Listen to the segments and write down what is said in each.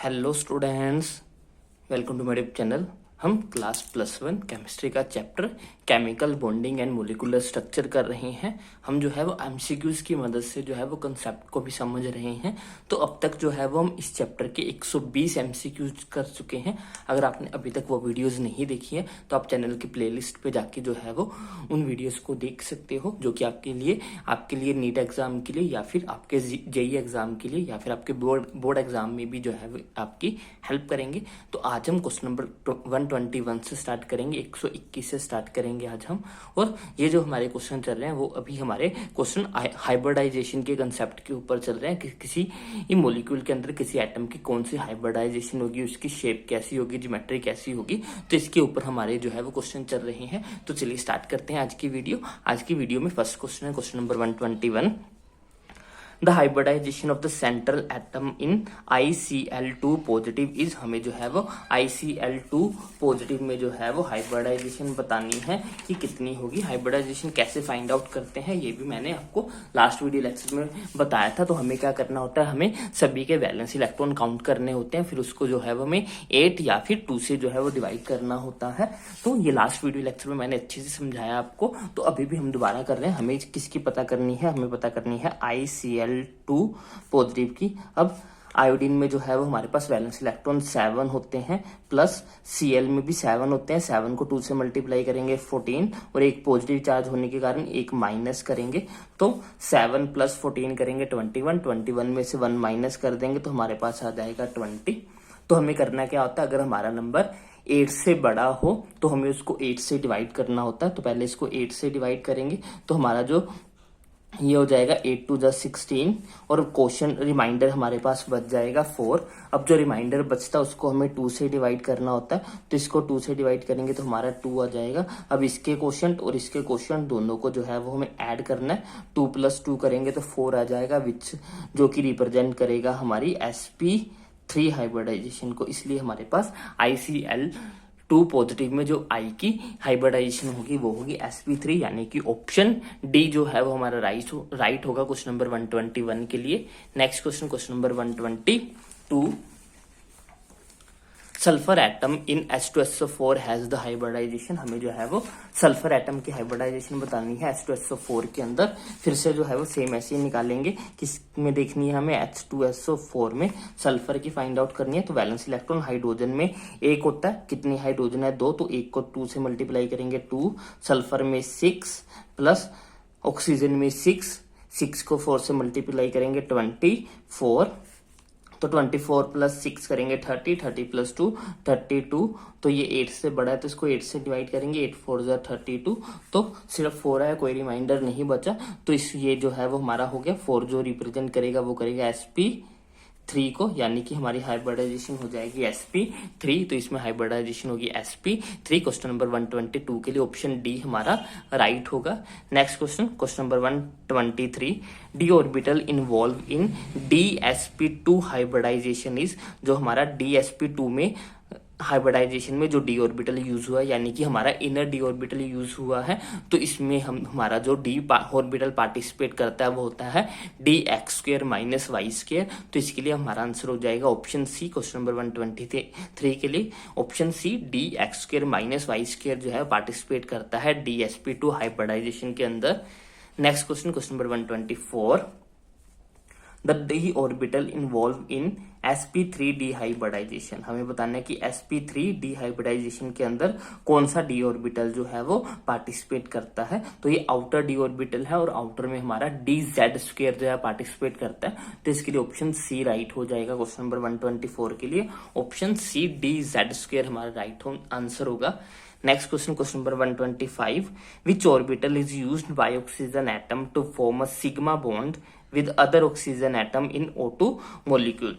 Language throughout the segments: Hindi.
Hello students, welcome to my YouTube channel. हम क्लास +1 केमिस्ट्री का chapter chemical bonding and molecular structure कर रहे हैं। हम जो है वो एमसीक्यूज की मदद से जो है वो कंसेप्ट को भी समझ रहे हैं। तो अब तक जो है वो हम इस चैप्टर के 120 एमसीक्यूज कर चुके हैं। अगर आपने अभी तक वो वीडियोस नहीं देखी है तो आप चैनल की प्लेलिस्ट पे जाके जो है वो उन वीडियोस को देख सकते हो, जो कि आपके लिए नीट एग्जाम के लिए या फिर आपके जेई एग्जाम के लिए या फिर आपके बोर्ड एग्जाम में भी जो है वो आपकी हेल्प करेंगे। तो आज हम क्वेश्चन नंबर 121 से स्टार्ट करेंगे, 121 से स्टार्ट करेंगे आज हम। और ये जो हमारे क्वेश्चन चल रहे हैं वो अभी हमारे क्वेश्चन हाइब्रिडाइजेशन के कंसेप्ट के ऊपर चल रहे हैं कि किसी मॉलिक्यूल के अंदर किसी एटम की कौन सी हाइब्रिडाइजेशन होगी, उसकी शेप कैसी होगी, ज्योमेट्री कैसी होगी। तो इसके ऊपर हमारे जो है वो क्वेश्चन चल रहे हैं। तो चलिए स्टार्ट करते हैं आज की वीडियो। आज की वीडियो में फर्स्ट क्वेश्चन है question number 121। The hybridisation of the central atom in ICl2 positive is, हमें जो है वो ICl2 पॉजिटिव में जो है वो हाइब्रिडाइजेशन बतानी है कि कितनी होगी। हाइब्रिडाइजेशन कैसे फाइंड आउट करते हैं ये भी मैंने आपको लास्ट वीडियो लेक्चर में बताया था। तो हमें क्या करना होता है, हमें सभी के वैलेंस इलेक्ट्रॉन काउंट करने होते हैं, फिर उसको जो है वो हमें 8 या फिर 2 से जो है वो डिवाइड करना होता है। तो ये लास्ट वीडियो लेक्चर में मैंने अच्छे से समझाया आपको। तो अभी भी हम दोबारा कर रहे हैं। हमें किसकी पता करनी है, हमें पता करनी है ICl2 पॉजिटिव की। अब आयोडीन में जो है वो हमारे पास वैलेंस इलेक्ट्रॉन 7 होते हैं, प्लस Cl में भी 7 होते हैं। 7 को 2 से मल्टीप्लाई करेंगे 14, और एक पॉजिटिव चार्ज होने के कारण एक माइनस करेंगे। तो 7 + 14 करेंगे 21, 21 में से 1 माइनस कर देंगे तो हमारे पास आ जाएगा 20। तो हमें करना क्या होता है, अगर हमारा नंबर 8 से बड़ा हो तो हमें उसको 8 से डिवाइड करना होता है। तो पहले इसको 8 से डिवाइड करेंगे तो हमारा जो ये हो जाएगा 8 × 16, और क्वेश्चन रिमाइंडर हमारे पास बच जाएगा 4। अब जो रिमाइंडर बचता है उसको हमें 2 से डिवाइड करना होता है। तो इसको 2 से डिवाइड करेंगे तो हमारा 2 आ जाएगा। अब इसके क्वेश्चन और इसके क्वेश्चन दोनों को जो है वो हमें ऐड करना है। 2 + 2 करेंगे तो 4 आ जाएगा, विच जो कि रिप्रेजेंट करेगा हमारी sp3 हाइब्रिडाइजेशन को। इसलिए हमारे पास ICl2 पॉजिटिव में जो I की हाइब्रिडाइजेशन होगी वो होगी sp3, यानी कि ऑप्शन डी जो है वो हमारा राइट होगा क्वेश्चन नंबर 121 के लिए। Next question number 122। Sulphur atom in H2SO4 has the hybridisation, हमें जो है वो सल्फर एटम की हाइब्रिडाइजेशन बतानी है H2SO4 के अंदर। फिर से जो है वो सेम ऐसे ही निकालेंगे, किसमें देखनी है हमें, H2SO4 में सल्फर की फाइंड आउट करनी है। तो वैलेंस इलेक्ट्रॉन हाइड्रोजन में 1 होता है, कितनी हाइड्रोजन है 2, तो 1 को 2 से मल्टीप्लाई करेंगे 2, सल्फर में 6 प्लस ऑक्सीजन में 6 को 4 से मल्टीप्लाई करेंगे 24, तो 24 + 6 करेंगे 30 + 2 32। तो ये 8 से बड़ा है तो इसको 8 से डिवाइड करेंगे, 8 × 4 = 32। तो सिर्फ 4 है, कोई रिमाइंडर नहीं बचा। तो ये जो है वो हमारा हो गया 4, जो रिप्रेजेंट करेगा वो करेगा sp3 को, यानी कि हमारी हाइब्रिडाइजेशन हो जाएगी sp3। तो इसमें हाइब्रिडाइजेशन होगी sp3। क्वेश्चन नंबर 122 के लिए ऑप्शन डी हमारा राइट होगा। Next question number 123। D orbital involve in DsP2 hybridisation is, जो हमारा DsP2 में हाइब्रिडाइजेशन में जो डी ऑर्बिटल यूज हुआ है, यानी कि हमारा इनर डी ऑर्बिटल यूज हुआ है, तो इसमें हमारा जो डी ऑर्बिटल पार्टिसिपेट करता है वो होता है DX² - Y²। तो इसके लिए हमारा आंसर हो जाएगा ऑप्शन सी क्वेश्चन नंबर 123 के लिए। ऑप्शन सी DX² - Y² जो है पार्टिसिपेट करता है DsP2 हाइब्रिडाइजेशन के अंदर। Next question number 124। The D orbital involve in sp3 डिहाइब्रिडाइजेशन, हमें बताना है कि sp3 डिहाइब्रिडाइजेशन के अंदर कौन सा डी ऑर्बिटल जो है वो पार्टिसिपेट करता है। तो ये आउटर डी ऑर्बिटल है और आउटर में हमारा DZ² जो है पार्टिसिपेट करता है। तो इसके लिए ऑप्शन सी राइट हो जाएगा क्वेश्चन नंबर 124 के लिए। ऑप्शन सी DZ² हमारा राइट आंसर होगा। Next question number 125। Which orbital is used by oxygen atom to form a sigma bond with other oxygen atom in O2 molecule.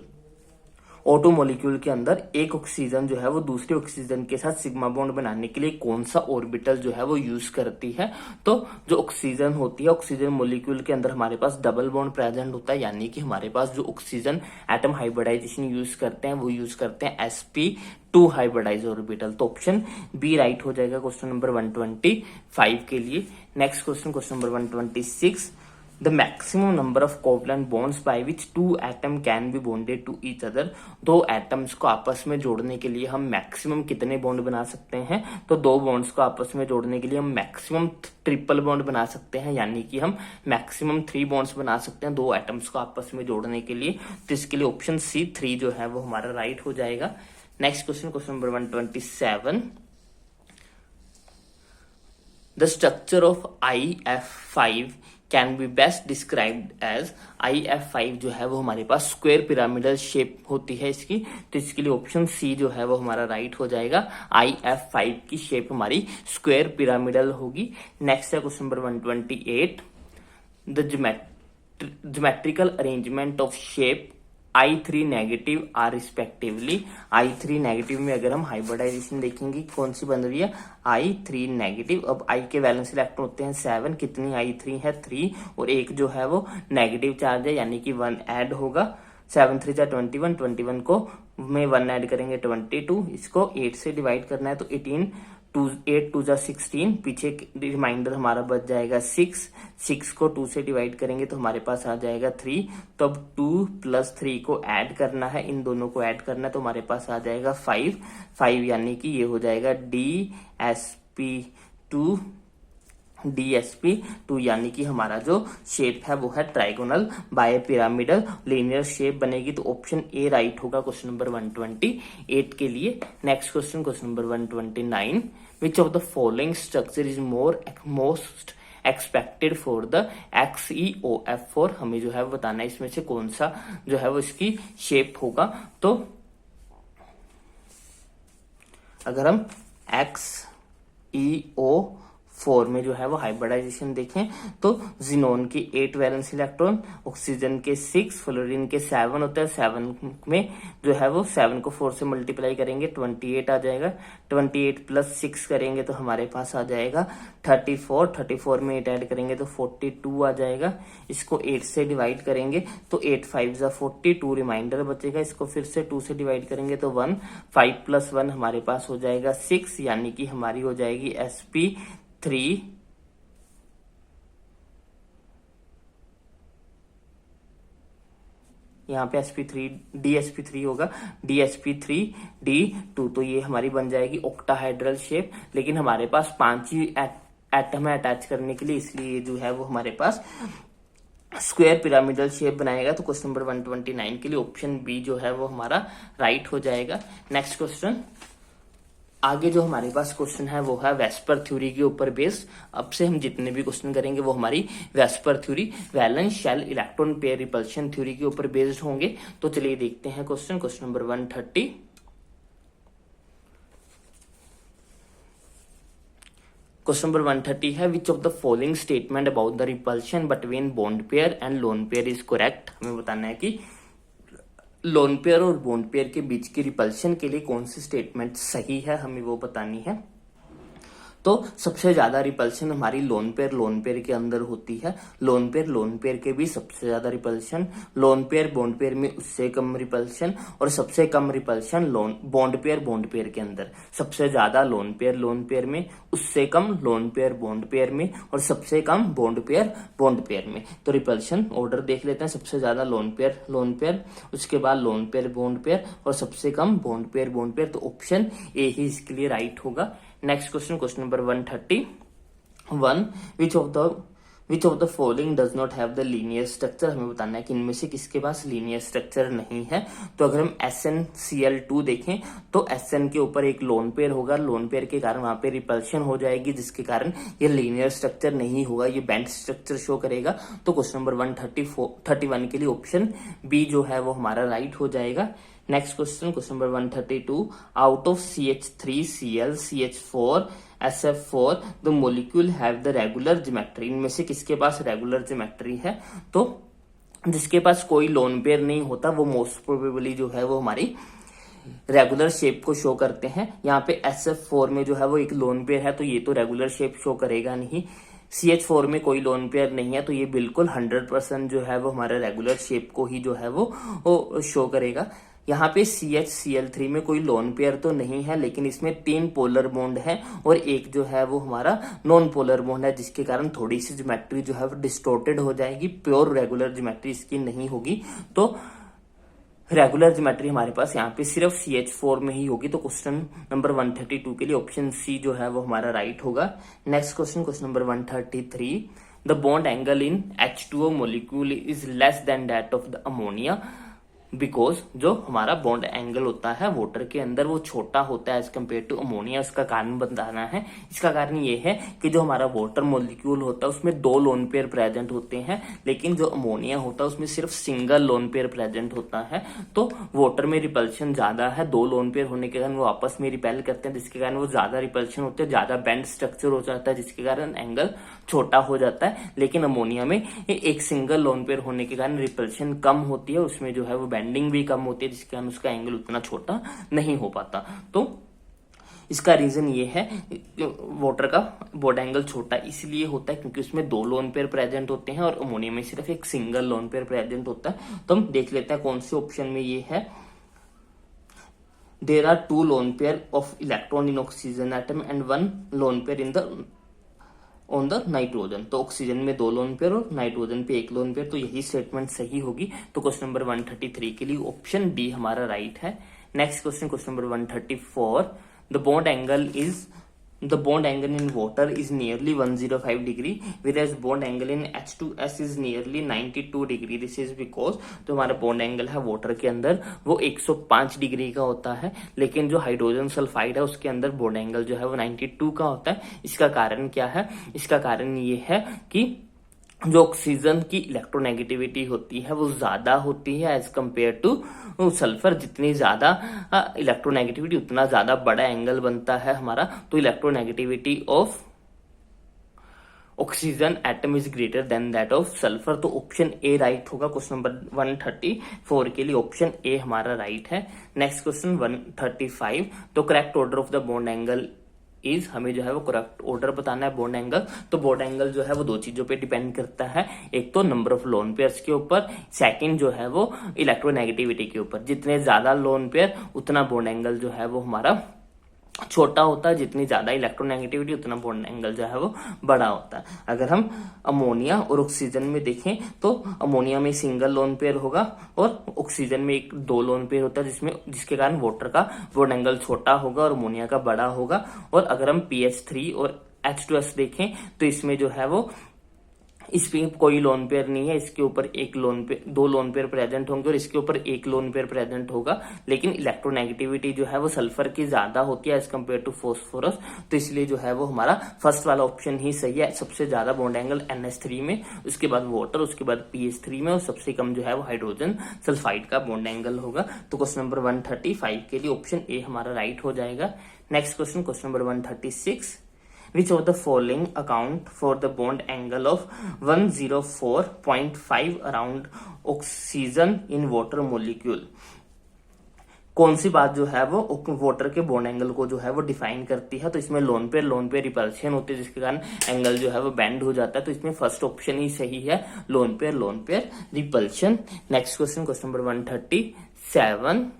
O2 molecule के अंदर एक ऑक्सीजन जो है वो दूसरे ऑक्सीजन के साथ सिग्मा बॉन्ड बनाने के लिए कौन सा ऑर्बिटल जो है वो यूज करती है। तो जो ऑक्सीजन होती है, ऑक्सीजन मॉलिक्यूल के अंदर हमारे पास डबल बॉन्ड प्रेजेंट होता है, यानी कि हमारे पास जो ऑक्सीजन एटम हाइब्रिडाइजेशन यूज करते हैं वो यूज करते हैं sp2 हाइब्रिडाइज ऑर्बिटल। तो ऑप्शन बी राइट हो जाएगा क्वेश्चन नंबर 125 के लिए। Next question number 126। The maximum number of covalent bonds by which two atom can be bonded to each other. दो एटम्स को आपस में जोड़ने के लिए हम मैक्सिमम कितने बॉन्ड बना सकते हैं? तो दो बॉन्ड्स को आपस में जोड़ने के लिए हम मैक्सिमम ट्रिपल बॉन्ड बना सकते हैं, यानी कि हम मैक्सिमम 3 बॉन्ड्स बना सकते हैं दो एटम्स को आपस में जोड़ने के लिए। तो इसके लिए ऑप्शन सी 3 जो है वो हमारा राइट हो जाएगा। Next question, question number 127। The structure of IF5 can be best described as. IF5 जो है वो हमारे पास स्क्वायर पिरामिडल शेप होती है इसकी, तो इसके लिए ऑप्शन सी जो है वो हमारा राइट हो जाएगा। IF5 की शेप हमारी स्क्वायर पिरामिडल होगी। नेक्स्ट है question number 128। The geometrical arrangement of shape I3 negative are respectively. I3 negative में अगर हम हाइब्रिडाइजेशन देखेंगे कौन सी बन रही है? I3 negative. अब I के वैलेंस इलेक्ट्रॉन होते हैं 7, कितनी I3 है 3, और एक जो है वो नेगेटिव चार्ज है यानी कि 1 ऐड होगा। 7 3 जा 21, 21 को में 1 ऐड करेंगे 22, इसको 8 से डिवाइड करना है तो 18, 8 2 जा 16, पीछे रिमाइंडर हमारा बच जाएगा 6 को 2 से डिवाइड करेंगे तो हमारे पास आ जाएगा 3। तो अब 2 + 3 को ऐड करना है, इन दोनों को ऐड करना है तो हमारे पास आ जाएगा 5 यानी कि ये हो जाएगा DSP2 यानी कि हमारा जो शेप है वो है trigonal bipyramidal linear shape बनेगी। तो ऑप्शन ए राइट होगा क्वेश्चन नंबर 128 के लिए। Next question, question number 129। Which of the following structure is most expected for the XeOF4। हमें जो है वो बताना है इसमें से कौन सा जो है वो इसकी शेप होगा। तो अगर हम XeO4 में जो है वो हाइब्रिडाइजेशन देखें तो जिनोन की 8 वैलेंस इलेक्ट्रॉन, ऑक्सीजन के 6, फ्लोरीन के 7 होता है। 7 में जो है वो 7 को 4 से मल्टीप्लाई करेंगे 28 आ जाएगा। 28 + 6 करेंगे तो हमारे पास आ जाएगा 34 में 8 ऐड करेंगे तो 42 आ जाएगा। इसको 8 से डिवाइड करेंगे तो 8 5 जा 42, रिमाइंडर बचेगा। इसको फिर से 2 से डिवाइड करेंगे तो 1, 5 + 1 हमारे पास हो जाएगा 6 यानी कि हमारी हो जाएगी sp3। यहाँ पे DSP3 होगा, DSP3D2। तो ये हमारी बन जाएगी ऑक्टाहाइड्रल शेप, लेकिन हमारे पास 5 ही एटम है अटैच करने के लिए, इसलिए जो है वो हमारे पास स्क्वायर पिरामिडल शेप बनाएगा। तो क्वेश्चन नंबर 129 के लिए ऑप्शन बी जो है वो हमारा राइट हो जाएगा। नेक्स्ट क्वेश्चन, आगे जो हमारे पास क्वेश्चन है वो है वेस्पर थ्योरी के ऊपर बेस्ड। अब से हम जितने भी क्वेश्चन करेंगे वो हमारी VSEPR theory, valence shell electron pair repulsion theory के ऊपर बेस्ड होंगे। तो चलिए देखते हैं क्वेश्चन नंबर 130। क्वेश्चन नंबर 130 है विच of the following statement about the repulsion between bond pair and lone pair is correct. हमें बताना है कि लोन पेयर और बॉन्ड पेयर के बीच की रिपल्शन के लिए कौन सी स्टेटमेंट सही है, हमें वो बतानी है। तो सबसे ज्यादा रिपल्शन हमारी लोन पेयर के अंदर होती है। लोन पेयर के भी सबसे ज्यादा repulsion, lone pair bond pair में उससे कम रिपल्शन, और सबसे कम रिपल्शन बॉन्ड पेयर के अंदर। सबसे ज्यादा लोन पेयर में, उससे कम लोन पेयर बॉन्ड पेयर में, और सबसे कम बॉन्ड पेयर में। तो रिपल्शन ऑर्डर देख लेते हैं। सबसे ज्यादा लोन पेयर, उसके बाद लोन पेयर बॉन्ड पेयर, और सबसे कम बॉन्ड पेयर। तो ऑप्शन ए ही इसके लिए राइट होगा। Next question, question number 131। Which of the following does not have the linear structure. हमें बताना है कि इनमें से किसके पास लीनियर स्ट्रक्चर नहीं है। तो अगर हम SnCl2 देखें तो Sn के ऊपर एक लोन पेयर होगा, लोन पेयर के कारण वहां पे रिपल्शन हो जाएगी, जिसके कारण ये लीनियर स्ट्रक्चर नहीं होगा, ये बेंड स्ट्रक्चर शो करेगा। तो क्वेश्चन नंबर 131 के लिए ऑप्शन बी जो है वो हमारा राइट हो जाएगा। Next question, question number 132। Out of CH3Cl CH4 SF4 the molecule have the regular geometry. इनमें से किसके पास रेगुलर ज्योमेट्री है? तो जिसके पास कोई लोन पेयर नहीं होता वो मोस्ट प्रोबेबली जो है वो हमारी रेगुलर शेप को शो करते हैं। यहाँ पे SF4 में जो है वो एक लोन पेयर है, तो ये तो रेगुलर शेप शो करेगा नहीं। CH4 में कोई लोन पेयर नहीं है, तो ये बिल्कुल 100% जो है वो हमारे रेगुलर शेप को ही जो है वो शो करेगा। यहाँ पे CH Cl3 में कोई लोन पेयर तो नहीं है, लेकिन इसमें 3 पोलर बॉन्ड है और एक जो है वो हमारा नॉन पोलर बॉन्ड है, जिसके कारण थोड़ी सी ज्योमेट्री जो है वो डिस्टॉर्टेड हो जाएगी, प्योर रेगुलर ज्योमेट्री इसकी नहीं होगी। तो रेगुलर ज्योमेट्री हमारे पास यहाँ पे सिर्फ CH4 में ही होगी। तो क्वेश्चन नंबर 132 के लिए ऑप्शन सी जो है वो हमारा राइट होगा। Next question number 133, the bond angle in H2O molecule is less than that of the ammonia because जो हमारा बॉन्ड एंगल होता है वाटर के अंदर वो छोटा होता है एज कम्पेयर टू अमोनिया। इसका कारण बताना है। इसका कारण ये है कि जो हमारा वाटर मोलिक्यूल होता है उसमें 2 लोन पेयर प्रेजेंट होते हैं, लेकिन जो अमोनिया होता है उसमें सिर्फ सिंगल लोन पेयर प्रेजेंट होता है। तो वाटर में रिपल्शन ज्यादा है, 2 लोन पेयर होने के कारण वो आपस में रिपेल करते हैं, जिसके कारण वो ज्यादा रिपल्शन होते हैं, ज्यादा बेंड स्ट्रक्चर हो जाता है, जिसके कारण एंगल छोटा हो जाता है। लेकिन अमोनिया में एक सिंगल लोन पेयर होने के कारण रिपल्शन कम होती है, उसमें जो है वो बेंडिंग भी कम होती है, जिसके कारण उसका एंगल उतना छोटा नहीं हो पाता। तो इसका रीजन ये है वाटर का बॉन्ड एंगल छोटा इसलिए होता है क्योंकि उसमें 2 लोन पेयर प्रेजेंट होते हैं और अमोनिया में सिर्फ एक सिंगल लोन पेयर प्रेजेंट होता है। तो हम देख लेते हैं कौन से ऑप्शन में ये है। There are 2 lone pair of electron in oxygen atom and 1 lone pair in the on the nitrogen. तो ऑक्सीजन में 2 लोन पेयर और नाइट्रोजन पे 1 लोन पेयर, तो यही स्टेटमेंट सही होगी। तो क्वेश्चन नंबर 133 के लिए ऑप्शन बी हमारा राइट है। Next question number 134, the bond angle in water is nearly 105 degree whereas bond angle in H2S is nearly 92 degree. This is because जो हमारा बॉन्ड एंगल है वाटर के अंदर वो 105 डिग्री का होता है, लेकिन जो हाइड्रोजन सल्फाइड है उसके अंदर बॉन्ड एंगल जो है वो 92 का होता है। इसका कारण क्या है? इसका कारण ये है कि जो ऑक्सीजन की इलेक्ट्रोनेगेटिविटी होती है वो ज्यादा होती है एज कंपेयर टू सल्फर। जितनी ज्यादा इलेक्ट्रोनेगेटिविटी उतना ज्यादा बड़ा एंगल बनता है हमारा। तो electronegativity of oxygen atom is greater than that of sulphur. तो ऑप्शन ए राइट होगा। क्वेश्चन नंबर 134 के लिए ऑप्शन ए हमारा राइट है। नेक्स्ट क्वेश्चन 135, तो correct order of the bond angle is, हमें जो है वो करेक्ट ऑर्डर बताना है बॉन्ड एंगल। तो बॉन्ड एंगल जो है वो 2 चीजों पे डिपेंड करता है, एक तो नंबर ऑफ लोन पेयर्स के ऊपर, सेकंड जो है वो इलेक्ट्रोनेगेटिविटी के ऊपर। जितने ज्यादा लोन पेयर उतना बॉन्ड एंगल जो है वो हमारा छोटा होता है, जितनी ज्यादा इलेक्ट्रोनेगेटिविटी उतना बॉन्ड एंगल जो है वो बड़ा होता है। अगर हम अमोनिया और ऑक्सीजन में देखें तो अमोनिया में सिंगल लोन पेयर होगा और ऑक्सीजन में 2 लोन पेयर होता है, जिसके कारण वाटर का बॉन्ड एंगल छोटा होगा और अमोनिया का बड़ा होगा। और अगर हम PH3 और H2S देखें तो इसमें जो है वो इसमें कोई लोन पेयर नहीं है, इसके ऊपर 2 लोन पेयर प्रेजेंट होंगे और इसके ऊपर 1 लोन पेयर प्रेजेंट होगा। लेकिन इलेक्ट्रोनेगेटिविटी जो है वो सल्फर की ज्यादा होती है एज कम्पेयर टू फॉस्फोरस। तो इसलिए जो है वो हमारा फर्स्ट वाला ऑप्शन ही सही है। सबसे ज्यादा बॉन्ड एंगल NH3 में, उसके बाद वाटर, उसके बाद PH3 में और सबसे कम जो है वो हाइड्रोजन सल्फाइड का बॉन्ड एंगल होगा। तो क्वेश्चन नंबर 135 के लिए ऑप्शन ए हमारा राइट हो जाएगा। Next question number 136, which of the following account for the bond angle of 104.5 around oxygen in water molecule? कौन सी बात जो है वो वाटर के बॉन्ड एंगल को जो है वो डिफाइन करती है? तो इसमें लोन पेयर रिपल्शन होते हैं, जिसके कारण एंगल जो है वो बेंड हो जाता है। तो इसमें फर्स्ट ऑप्शन ही सही है, lone pair repulsion. Next question number 137,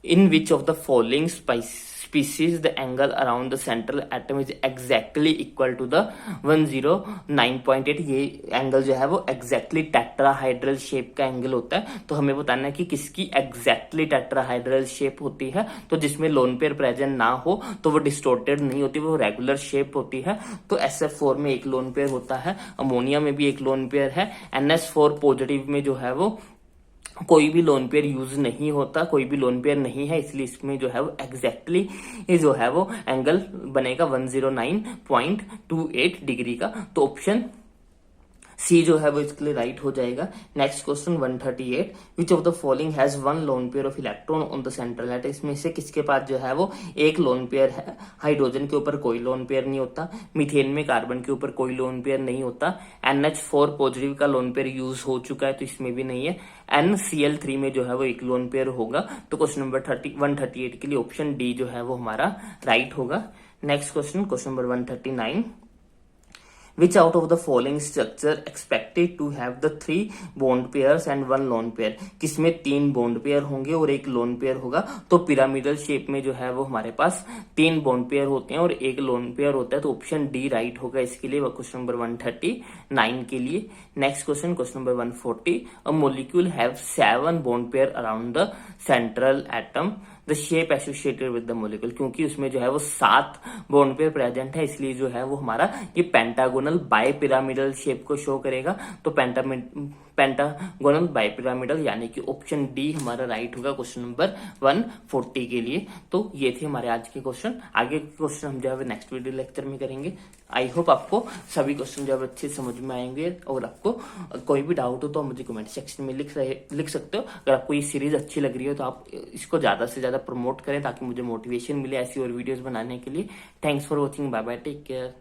in which of the following species the angle around the central atom is exactly equal to the 109.8? ये एंगल जो है वो एग्जैक्टली टेट्राहाइड्रल शेप का एंगल होता है। तो हमें बताना है कि किसकी एग्जैक्टली टेट्राहाइड्रल शेप होती है। तो जिसमें लोन पेयर प्रेजेंट ना हो तो वो डिस्टोर्टेड नहीं होती, वो रेगुलर शेप होती है। तो SF4 में 1 लोन पेयर होता है, अमोनिया में भी 1 लोन पेयर है, NH4 पॉजिटिव में जो है वो कोई भी लोन पेयर यूज नहीं होता, कोई भी लोन पेयर नहीं है, इसलिए इसमें जो है वो एग्जैक्टली जो है वो एंगल बनेगा 109.28 डिग्री का। तो ऑप्शन सी जो है वो इसके लिए राइट हो जाएगा। Next question 138, which of the following has 1 lone pair of electron on the central atom? इसमें से किसके पास जो है वो 1 लोन पेयर है? हाइड्रोजन के ऊपर कोई लोन पेयर नहीं होता, मीथेन में कार्बन के ऊपर कोई लोन पेयर नहीं होता, NH4 पॉजिटिव का लोन पेयर यूज हो चुका है तो इसमें भी नहीं है, NCl3 में जो है वो 1 लोन पेयर होगा। तो क्वेश्चन नंबर 138 के लिए ऑप्शन डी जो है वो हमारा राइट होगा। Next question number 139, which out of the following structure expected to have the 3 bond pairs and 1 lone pair, किसमें 3 बॉन्ड पेयर होंगे और 1 लोन पेयर होगा। तो पिरामिडल शेप में जो है वो हमारे पास 3 बॉन्ड पेयर होते हैं और 1 लोन पेयर होता है, तो ऑप्शन डी राइट होगा इसके लिए, क्वेश्चन नंबर 139 के लिए। Next question number 140, a molecule have 7 bond pair around the central atom, the shape associated with the molecule, क्योंकि उसमें जो है वो 7 बॉन्ड पेयर प्रेजेंट है, इसलिए जो है वो हमारा ये पेंटागोनल बाय पिरामिडल शेप को शो करेगा। तो पेंटागोनल बाय पिरामिडल यानी कि ऑप्शन डी हमारा राइट होगा क्वेश्चन नंबर 140 के लिए। तो ये थे हमारे आज के क्वेश्चन। आगे के क्वेश्चन हम जो है नेक्स्ट वीडियो लेक्चर में करेंगे। आई होप आपको सभी क्वेश्चन जो है अच्छे समझ में आएंगे, और आपको कोई भी डाउट हो तो मुझे कमेंट सेक्शन में लिख सकते हो। अगर आपको ये सीरीज अच्छी लग रही हो तो आप इसको ज्यादा से ज्यादा प्रमोट करें ताकि मुझे मोटिवेशन मिले ऐसी और वीडियोस बनाने के लिए। Thanks for watching, bye bye, take care.